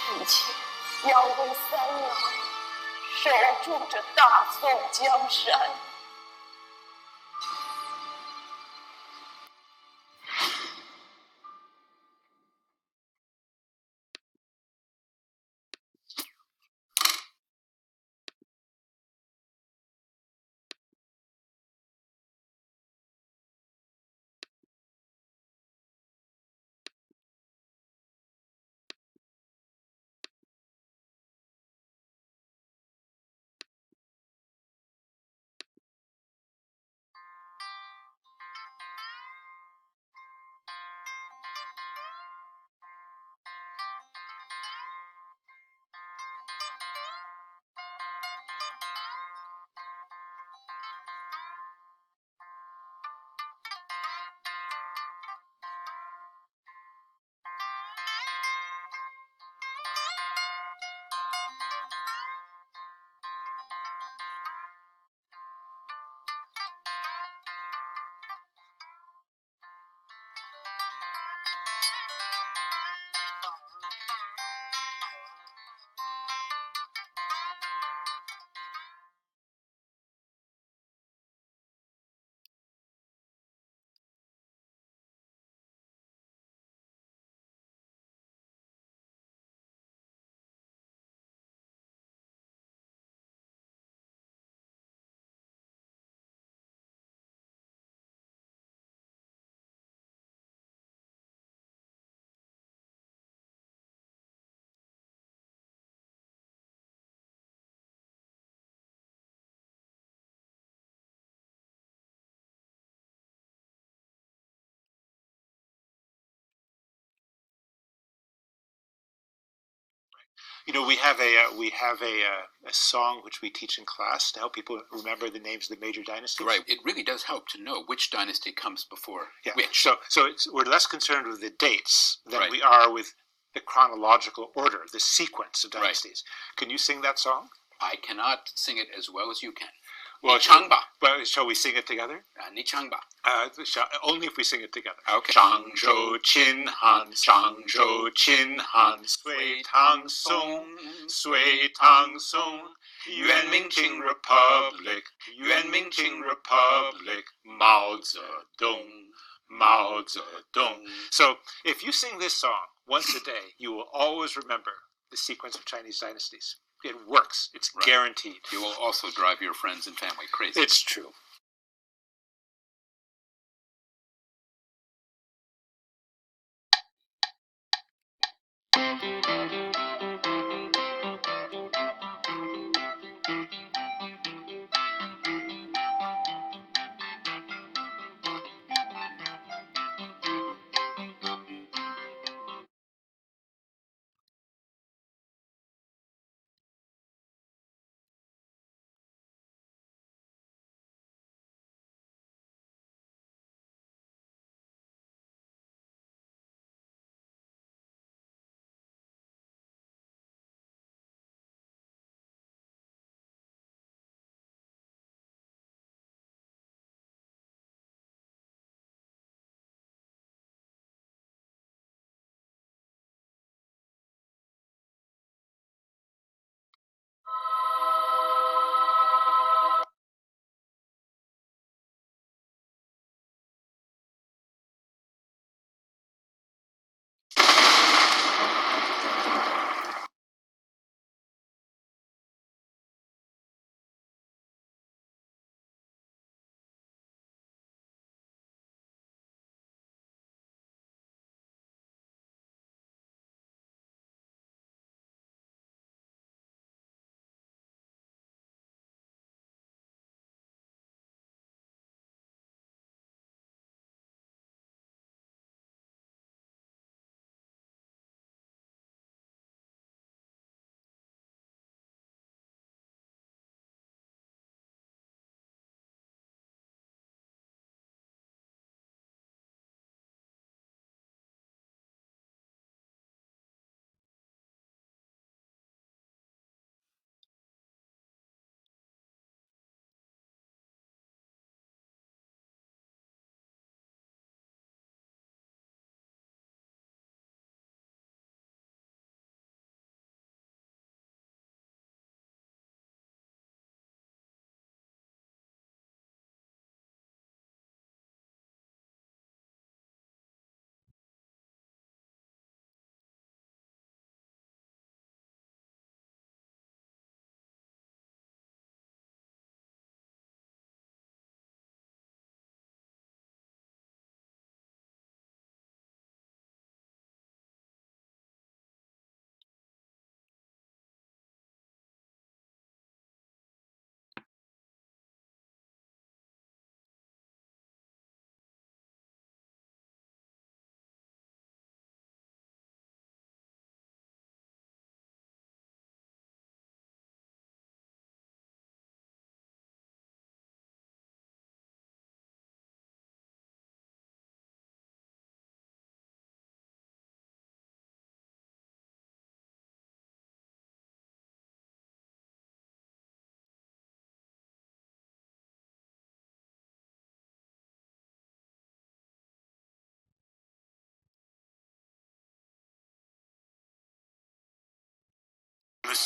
父亲要为三郎守住着大宋江山。You know, we have a song which we teach in class to help people remember the names of the major dynasties. Right. It really does help to know which dynasty comes before which. So we're less concerned with the dates than Right. we are with the chronological order, the sequence of dynasties. Right. Can you sing that song? I cannot sing it as well as you can. Well, shall we sing it together? Only if we sing it together. Okay. 漳州秦汉，漳州秦汉，隋唐宋，隋唐宋，元明清 Republic， 元明清 Republic， Mao Zedong, Mao Zedong. So if you sing this song once a day, you will always remember the sequence of Chinese dynasties. It works. It's guaranteed. You will also drive your friends and family crazy. It's true.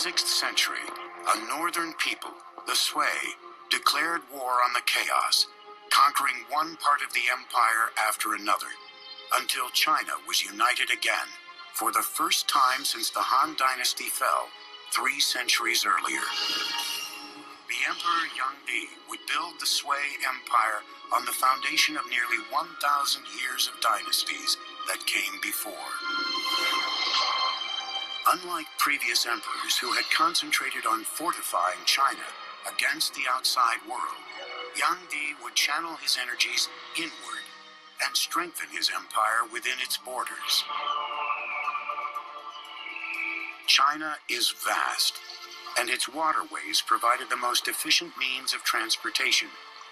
6th century, a northern people, the Sui, declared war on the chaos, conquering one part of the empire after another, until China was united again, for the first time since the Han Dynasty fell 3 centuries earlier. The Emperor Yangdi would build the Sui Empire on the foundation of nearly 1,000 years of dynasties that came before. Unlike previous emperors who had concentrated on fortifying China against the outside world, Yangdi would channel his energies inward and strengthen his empire within its borders. China is vast, and its waterways provided the most efficient means of transportation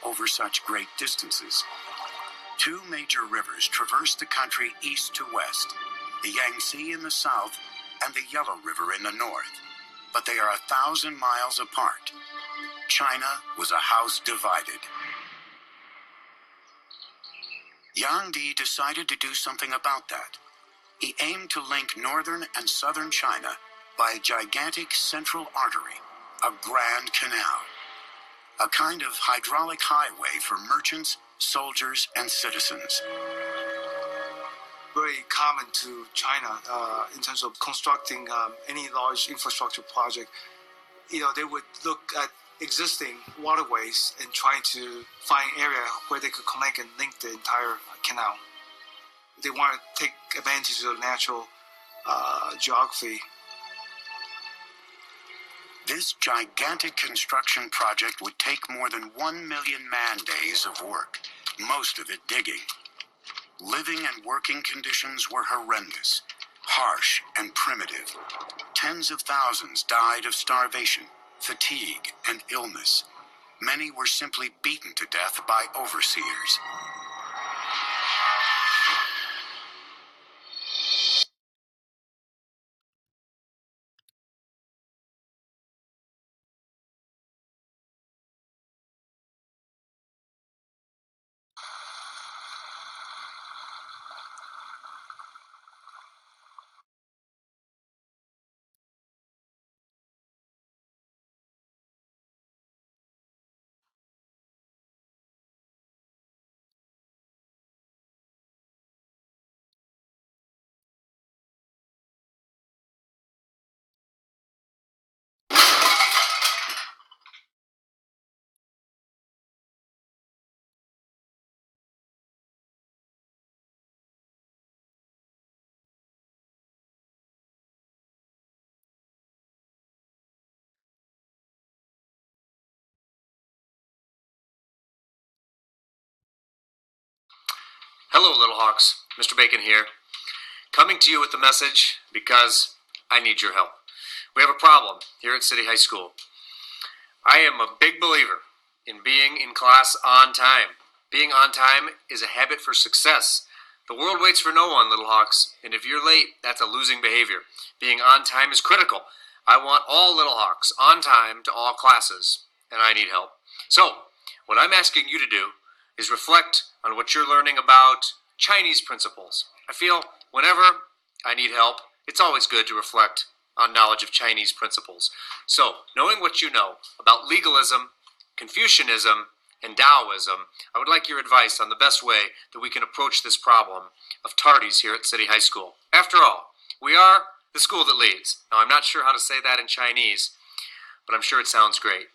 over such great distances. 2 major rivers traverse the country east to west, the Yangtze in the south and the Yellow River in the north, but they are 1,000 miles apart. China was a house divided. Yangdi decided to do something about that. He aimed to link northern and southern China by a gigantic central artery, a grand canal, a kind of hydraulic highway for merchants, soldiers, and citizens. Very common to China in terms of constructing any large infrastructure project. They would look at existing waterways and try to find area where they could connect and link the entire canal. They want to take advantage of the natural geography. This gigantic construction project would take more than 1 million man-days of work, most of it digging. Living and working conditions were horrendous, harsh and primitive. Tens of thousands died of starvation, fatigue, and illness. Many were simply beaten to death by overseers. Hello, Little Hawks. Mr. Bacon here. Coming to you with the message because I need your help. We have a problem here at City High School. I am a big believer in being in class on time. Being on time is a habit for success. The world waits for no one, Little Hawks, and if you're late, that's a losing behavior. Being on time is critical. I want all Little Hawks on time to all classes, and I need help. So, what I'm asking you to do is reflect on what you're learning about Chinese principles. I feel whenever I need help, it's always good to reflect on knowledge of Chinese principles. So, knowing what you know about legalism, Confucianism, and Taoism, I would like your advice on the best way that we can approach this problem of tardies here at City High School. After all, we are the school that leads. Now, I'm not sure how to say that in Chinese, but I'm sure it sounds great.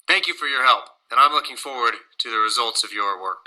Thank you for your help, and I'm looking forward to the results of your work.